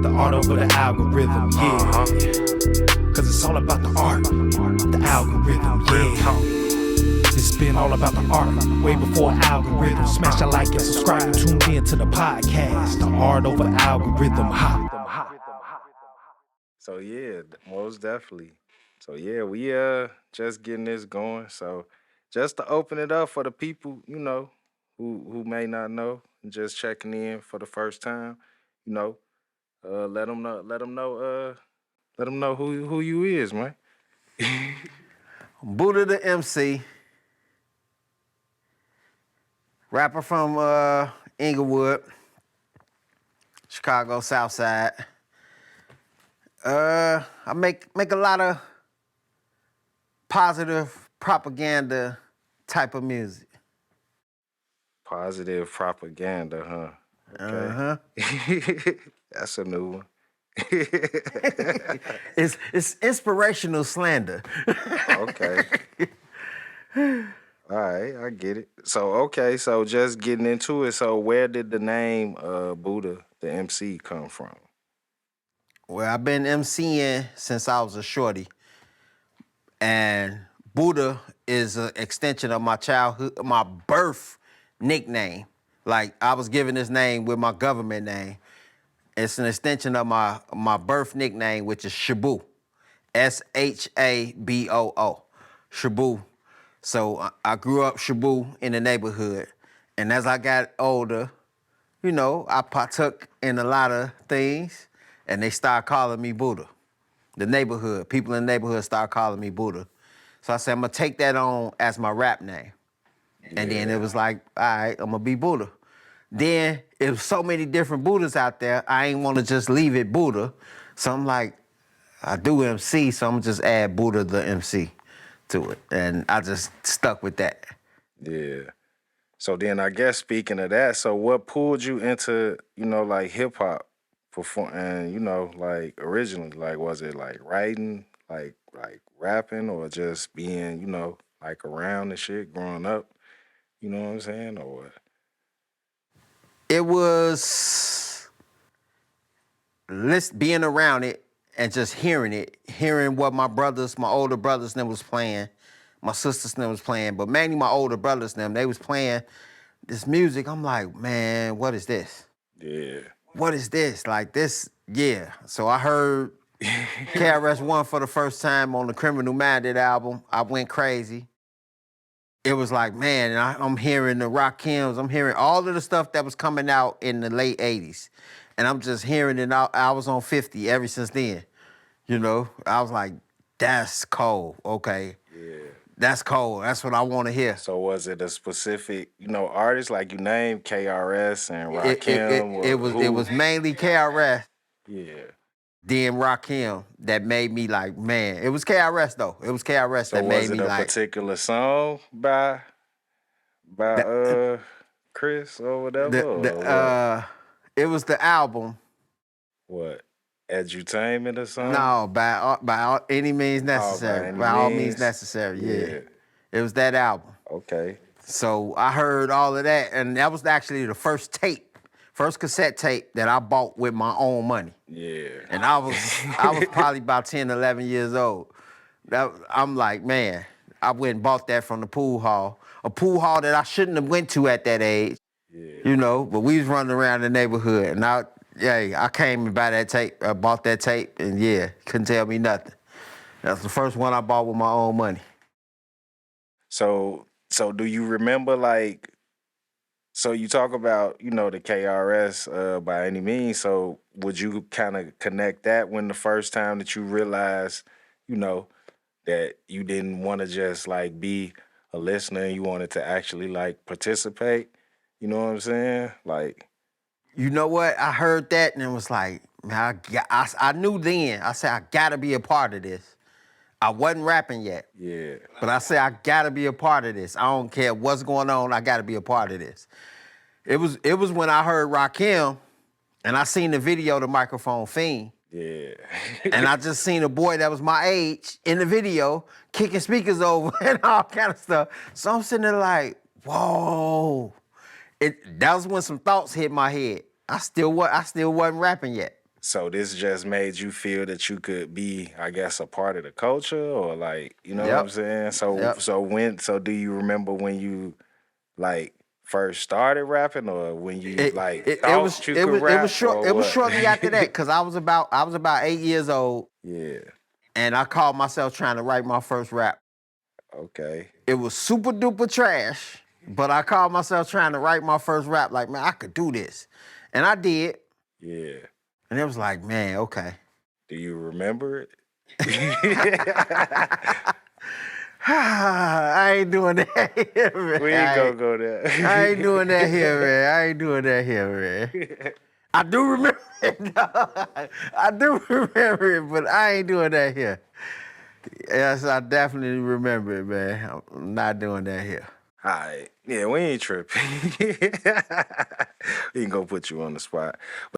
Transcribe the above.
The art over the algorithm, yeah. Cause it's all about the art, the algorithm, yeah. It's been all about the art, way before algorithm. Smash a like and subscribe, tune in to the podcast. The art over algorithm, ha. So yeah, most definitely. So yeah, we just getting this going. So just to open it up for the people, who may not know, just checking in for the first time, you know, let them know who you is, man. Boodah the Emcee, rapper from Inglewood, Chicago, Southside. I make a lot of positive propaganda type of music. Positive propaganda, huh? Okay. Uh-huh. That's a new one. It's inspirational slander. Okay. All right, I get it. So okay, so just getting into it. So where did the name Boodah the MC come from? Well, I've been MCing since I was a shorty. And Boodah is an extension of my childhood, my birth nickname. Like, I was given this name with my government name. It's an extension of my birth nickname, which is Shaboo. Shaboo. Shaboo. So I grew up Shaboo in the neighborhood. And as I got older, I partook in a lot of things, and they started calling me Boodah. The neighborhood, people in the neighborhood started calling me Boodah. So I said, I'm gonna take that on as my rap name. And then it was like, all right, I'm gonna be Boodah. Then it was so many different Buddhas out there, I ain't wanna just leave it Boodah. So I'm like, I do MC, so I'm gonna just add Boodah the MC to it. And I just stuck with that. Yeah. So then I guess speaking of that, so what pulled you into, like hip hop and, like originally? Like was it like writing, like rapping, or just being, like around the shit growing up? You know what I'm saying? Or what? It was being around it and just hearing what my older brothers them was playing, my sisters them was playing, but mainly my older brothers them, they was playing this music. I'm like, man, what is this? Yeah. What is this? Like this, yeah. So I heard KRS-One for the first time on the Criminal Minded album. I went crazy. It was like, man, and I'm hearing the Rakims, I'm hearing all of the stuff that was coming out in the late 80s. And I'm just hearing it out. I was on 50 ever since then. I was like, that's cold, okay. Yeah. That's cold. That's what I want to hear. So was it a specific, artist like you named KRS and Rakim? It was mainly KRS. Yeah. Then Rakim that made me like, man. It was KRS though. It was KRS that made me like. Was it a particular song by Chris or whatever? It was the album. What? Edutainment or something? No, by any means necessary. By all means necessary, yeah. It was that album. Okay. So I heard all of that, and that was actually the first cassette tape that I bought with my own money. Yeah. And I was probably about 10, 11 years old. I'm like, man, I went and bought that from the pool hall. A pool hall that I shouldn't have went to at that age. Yeah. But we was running around the neighborhood, and I came and bought that tape, and couldn't tell me nothing. That's the first one I bought with my own money. So do you remember so you talk about, the KRS by any means, so would you kind of connect that when the first time that you realized, that you didn't want to just be a listener and you wanted to actually participate? You know what I'm saying? You know what? I heard that and it was like, man, I knew then. I said, I gotta be a part of this. I wasn't rapping yet. Yeah. But I said, I gotta be a part of this. I don't care what's going on, I gotta be a part of this. It was when I heard Rakim and I seen the video, The Microphone Fiend. Yeah. And I just seen a boy that was my age in the video kicking speakers over and all kind of stuff. So I'm sitting there like, whoa. That was when some thoughts hit my head. I still wasn't rapping yet. So this just made you feel that you could be, I guess, a part of the culture, or like, you know what I'm Yep. saying? So Yep. so do you remember when you like first started rapping, or when you like thought you could rap, or It was what? shortly after that, cause I was about 8 years old, Yeah. and I called myself trying to write my first rap. Okay. It was super duper trash, but I called myself trying to write my first rap. Like, man, I could do this, and I did. Yeah. And it was like, man, okay. Do you remember it? I ain't doing that here, man. We ain't gonna go there. I ain't doing that here, man. I ain't doing that here, man. I do remember it, dog. I do remember it, but I ain't doing that here. Yes, I definitely remember it, man. I'm not doing that here. All right. Yeah, we ain't tripping. We ain't gonna put you on the spot.